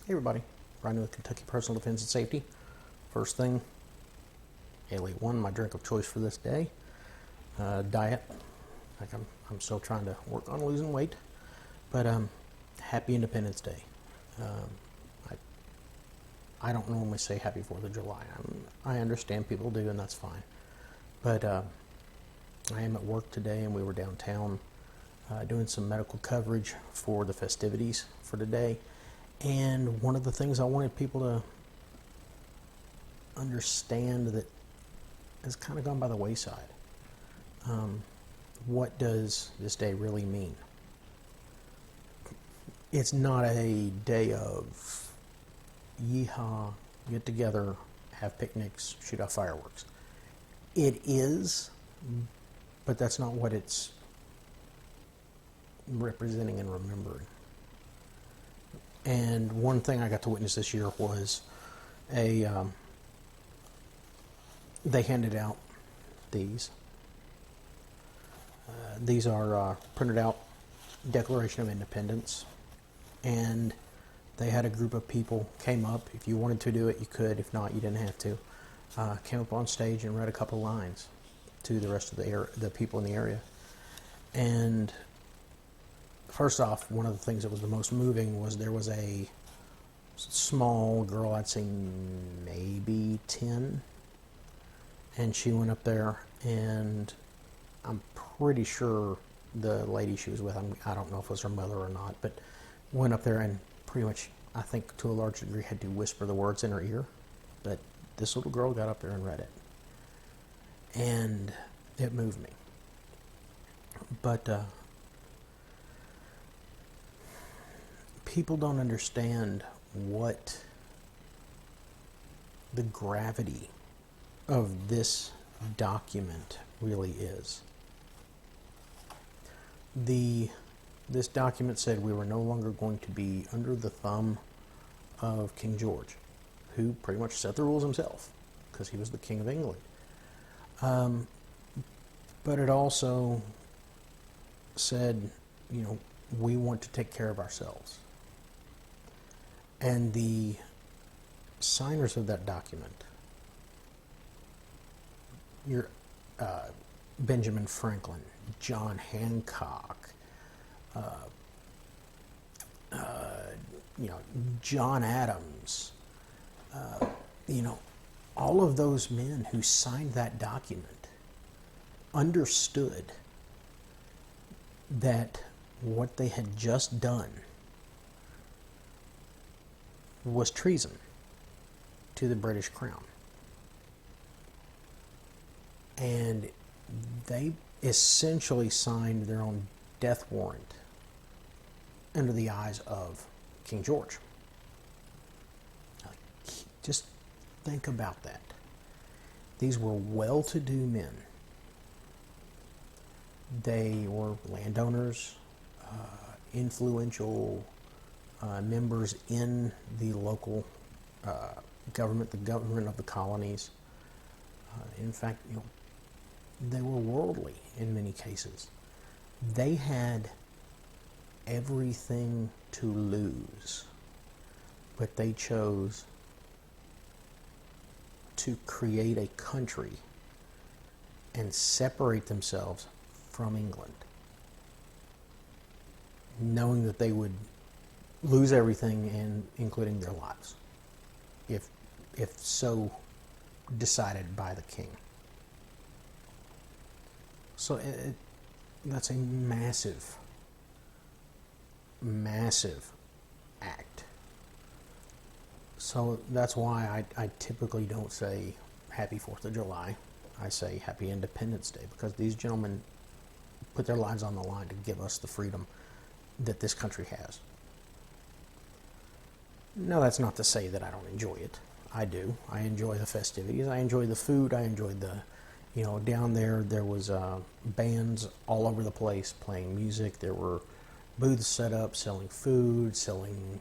Hey everybody, Brian with Kentucky Personal Defense and Safety. First thing, Elite 1, my drink of choice for this day. Diet, like I'm still trying to work on losing weight, but happy Independence Day. I don't normally say happy 4th of July. I understand people do, and that's fine. But I am at work today, and we were downtown doing some medical coverage for the festivities for today. And one of the things I wanted people to understand that has kind of gone by the wayside. What does this day really mean? It's not a day of yeehaw, get together, have picnics, shoot off fireworks. It is, but that's not what it's representing and remembering. And one thing I got to witness this year was they handed out these. These are printed out Declaration of Independence, and they had a group of people came up. If you wanted to do it, you could. If not, you didn't have to. Came up on stage and read a couple lines to the rest of the people in the area. And first off, one of the things that was the most moving was there was a small girl, I'd say maybe 10, and she went up there, and I'm pretty sure the lady she was with, I don't know if it was her mother or not, but went up there and pretty much, I think to a large degree, had to whisper the words in her ear. But this little girl got up there and read it, and it moved me. But people don't understand what the gravity of this document really is. This document said we were no longer going to be under the thumb of King George, who pretty much set the rules himself because he was the King of England. But it also said, we want to take care of ourselves. And the signers of that document, Benjamin Franklin, John Hancock, John Adams, all of those men who signed that document understood that what they had just done was treason to the British Crown. And they essentially signed their own death warrant under the eyes of King George. Just think about that. These were well-to-do men. They were landowners, influential members in the local government, the government of the colonies. In fact, they were worldly in many cases. They had everything to lose, but they chose to create a country and separate themselves from England, knowing that they would lose everything, and including their lives, if so decided by the king. So that's a massive, massive act. So that's why I typically don't say Happy 4th of July. I say Happy Independence Day, because these gentlemen put their lives on the line to give us the freedom that this country has. Now, that's not to say that I don't enjoy it. I do. I enjoy the festivities. I enjoy the food. I enjoy down there was bands all over the place playing music. There were booths set up selling food, selling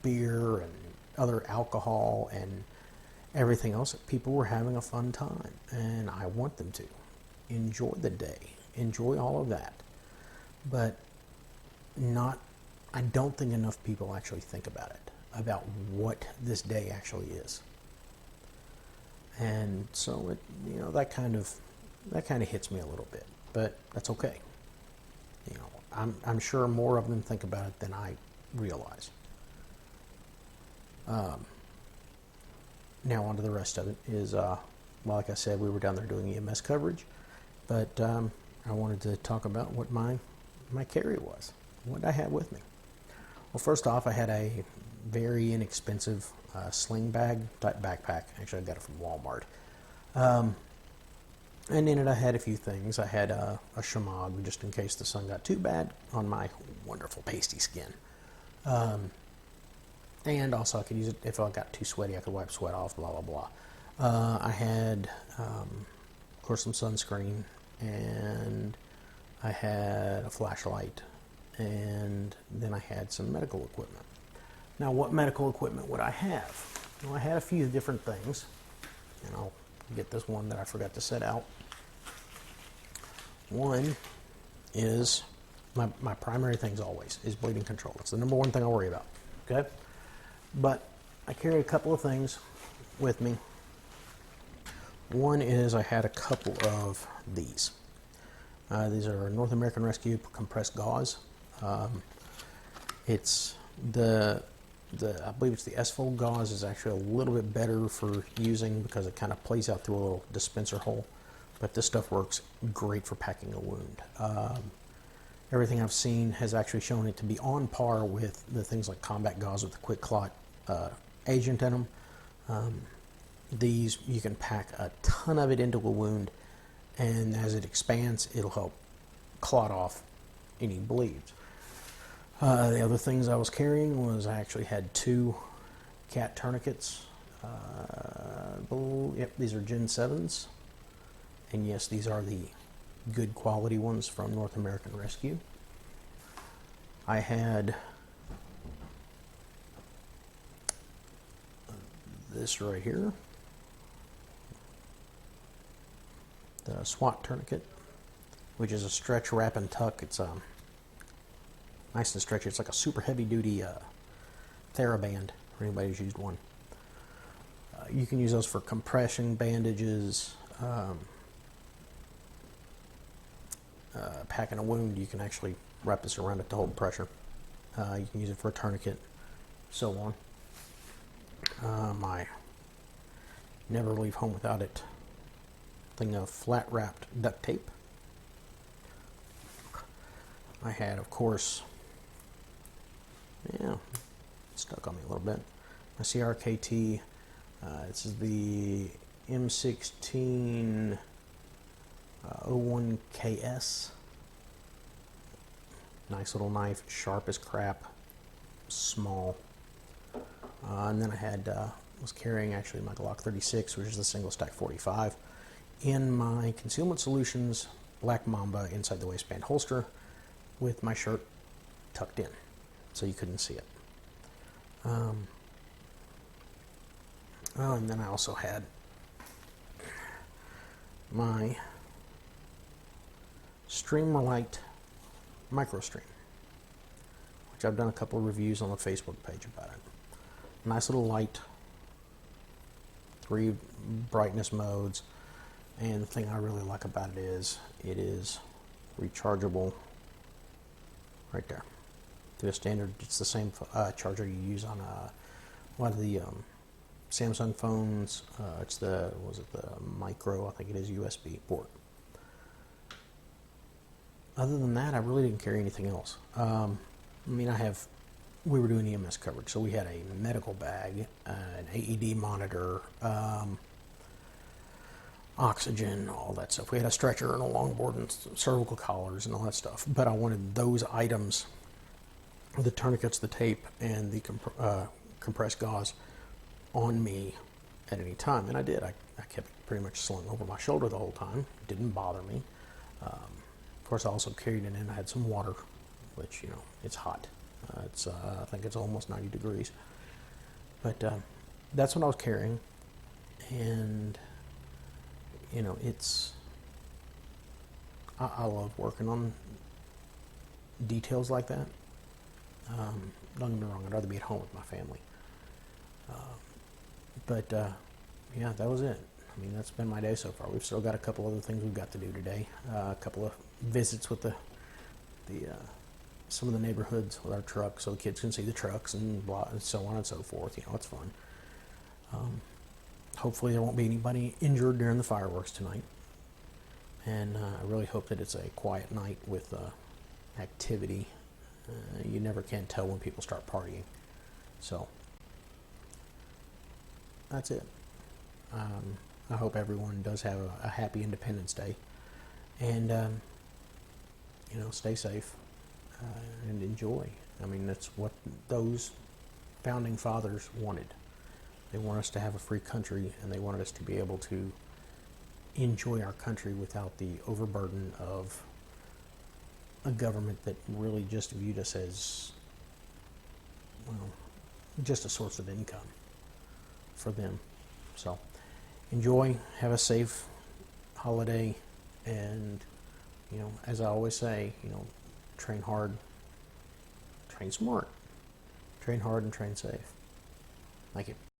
beer and other alcohol and everything else. People were having a fun time, and I want them to enjoy the day, enjoy all of that, but I don't think enough people actually think about it. about what this day actually is. And so that kind of hits me a little bit, but that's okay. I'm sure more of them think about it than I realize. Now on to the rest of it is, like I said, we were down there doing EMS coverage, but I wanted to talk about what my carry was, what I had with me. Well, first off, I had a very inexpensive sling bag type backpack. Actually, I got it from Walmart. And in it, I had a few things. I had a shemagh just in case the sun got too bad on my wonderful pasty skin. And also, I could use it if I got too sweaty. I could wipe sweat off. Blah blah blah. I had, of course, some sunscreen, and I had a flashlight, and then I had some medical equipment. Now, what medical equipment would I have? Well, I had a few different things, and I'll get this one that I forgot to set out. One is my primary things always is bleeding control. It's the number one thing I worry about. Okay, but I carry a couple of things with me. One is I had a couple of these. These are North American Rescue compressed gauze. It's I believe it's the S-fold gauze is actually a little bit better for using because it kind of plays out through a little dispenser hole. But this stuff works great for packing a wound. Everything I've seen has actually shown it to be on par with the things like combat gauze with the quick clot agent in them. These, you can pack a ton of it into a wound, and as it expands, it'll help clot off any bleeds. The other things I was carrying was I actually had 2 cat tourniquets. Yep, these are Gen 7s. And yes, these are the good quality ones from North American Rescue. I had this right here, the SWAT tourniquet, which is a stretch, wrap, and tuck. It's nice and stretchy. It's like a super heavy duty TheraBand for anybody who's used one. You can use those for compression bandages. Packing a wound, you can actually wrap this around it to hold pressure. You can use it for a tourniquet, so on. I never leave home without it. Thing of flat wrapped duct tape. I had, of course, it stuck on me a little bit. My CRKT. This is the M16 01KS. Nice little knife, sharp as crap, small. And then I had was carrying actually my Glock 36, which is the single stack 45, in my Concealment Solutions Black Mamba inside the waistband holster, with my shirt tucked in, so you couldn't see it. And then I also had my Streamlight MicroStream, which I've done a couple of reviews on the Facebook page about it. Nice little light, 3 brightness modes, and the thing I really like about it is rechargeable right there. To a standard, it's the same charger you use on a lot of the Samsung phones. It's the micro, I think it is, USB port. Other than that, I really didn't carry anything else. We were doing EMS coverage, so we had a medical bag, an AED monitor, oxygen, all that stuff. We had a stretcher and a longboard and cervical collars and all that stuff. But I wanted those items, the tourniquets, the tape, and the compressed gauze on me at any time. And I did. I kept it pretty much slung over my shoulder the whole time. It didn't bother me. Of course, I also carried it in. I had some water, which, it's hot. I think it's almost 90 degrees. But that's what I was carrying. And, I love working on details like that. Don't get me wrong, I'd rather be at home with my family. But yeah, that was it. I mean, that's been my day so far. We've still got a couple other things we've got to do today. A couple of visits with the some of the neighborhoods with our truck, so the kids can see the trucks and blah, and so on and so forth. You know, it's fun. Hopefully, there won't be anybody injured during the fireworks tonight. And I really hope that it's a quiet night with activity. You never can tell when people start partying. So that's it. I hope everyone does have a happy Independence Day, and you know, stay safe and enjoy. I mean, that's what those founding fathers wanted. They want us to have a free country, and they wanted us to be able to enjoy our country without the overburden of a government that really just viewed us as, well, just a source of income for them. So enjoy, have a safe holiday, and, you know, as I always say, you know, train hard, train smart, train hard, and train safe. Thank you.